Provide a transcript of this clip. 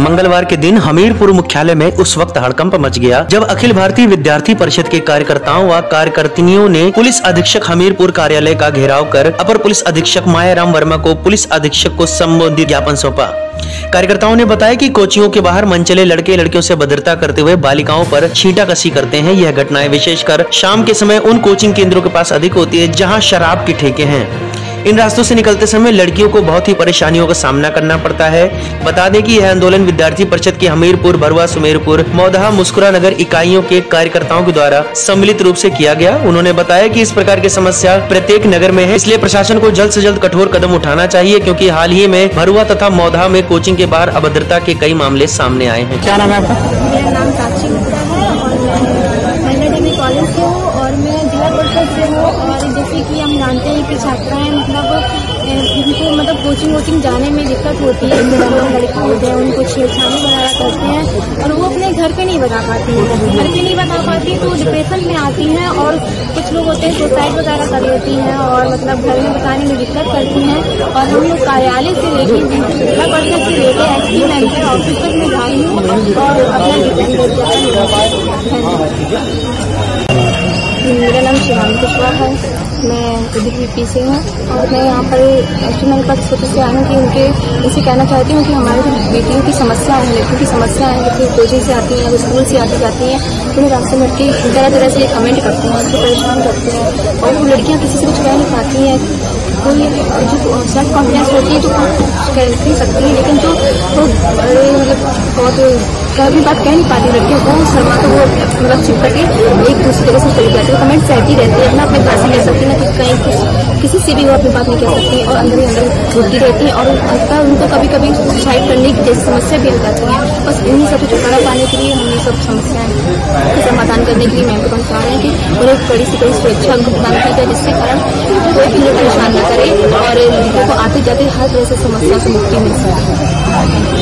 मंगलवार के दिन हमीरपुर मुख्यालय में उस वक्त हड़कंप मच गया जब अखिल भारतीय विद्यार्थी परिषद के कार्यकर्ताओं व कार्यकर्तियों ने पुलिस अधीक्षक हमीरपुर कार्यालय का घेराव कर अपर पुलिस अधीक्षक मायाराम वर्मा को पुलिस अधीक्षक को संबोधित ज्ञापन सौंपा। कार्यकर्ताओं ने बताया कि कोचियों के बाहर मनचले लड़के लड़कियों से भद्रता करते हुए बालिकाओं पर छींटाकशी करते हैं। यह घटनाएं विशेषकर शाम के समय उन कोचिंग केंद्रों के पास अधिक होती है जहां शराब के ठेके हैं। इन रास्तों से निकलते समय लड़कियों को बहुत ही परेशानियों का सामना करना पड़ता है। बता दें कि यह आंदोलन विद्यार्थी परिषद की हमीरपुर, भरुआ, सुमेरपुर, मौदहा, मुस्कुरा नगर इकाइयों के कार्यकर्ताओं के द्वारा सम्मिलित रूप से किया गया। उन्होंने बताया कि इस प्रकार की समस्या प्रत्येक नगर में है, इसलिए प्रशासन को जल्द से जल्द कठोर कदम उठाना चाहिए, क्योंकि हाल ही में भरुआ तथा मौदहा में कोचिंग के बाहर अभद्रता के कई मामले सामने आए हैं। क्या नाम है आपका? मेरा नाम साक्षी गुप्ता है और मैं डिग्री कॉलेज से हूँ और मैं जिला परिषद से हूँ। और जैसे कि हम जानते हैं कि छात्राएं उनको कोचिंग जाने में दिक्कत होती है। लड़के होते हैं उनको छेड़छाड़ी वगैरह करते हैं और वो अपने घर पे नहीं बता पाती तो डिप्रेशन में आती हैं। और कुछ लोग होते हैं सुसाइड वगैरह कर लेती हैं और घर में बताने में दिक्कत करती हैं। और हम लोग कार्यालय से लेके जिला परिषद से लेके एसपी मैम के ऑफिस तक में आई हूँ और अपना मेरा नाम शिवानी कुशवाहा है। मैं UDP से हूँ और मैं यहाँ पर एसपी मैम का सोच से आई हूँ कि उनसे कहना चाहती हूँ कि हमारे जो बेटियों की समस्या है, लड़कियों की समस्या है, जो कोचिंग से आती हैं, जो स्कूल से आती जाती हैं, उन्हें रास्ते में लड़के तरह से कमेंट करते हैं, उनको परेशान करते हैं और वो लड़कियाँ किसी से कुछ कह नहीं पाती हैं। कोई जो सेल्फ कॉन्फिडेंस होती है तो कह नहीं सकती है, लेकिन जो बहुत कभी बात कह नहीं पाती लड़कियों को शर्मा तो वो छिप करके एक दूसरी जगह से चली जाती है। कमेंट सहती रहती है, अपना अपने बात नहीं कह सकती, ना कहीं किसी से भी वो अपनी बात नहीं कह सकती और अंदर ही अंदर घुटती रहती है और अंततः उनको कभी कभी सुसाइड करने की जैसी समस्या भी हो जाती है। बस इन्हीं सब छुटकारा पाने के लिए हम ये सब समस्याएं का समाधान करने के लिए मैम को हम चाह रहे हैं कि उन्हें कड़ी से कड़ी सुरक्षा प्रदान की जाए, जिससे कारण कोई भी लोग परेशान न करे और लोगों को आते जाते हर तरह से समस्या से मुक्ति मिल सके।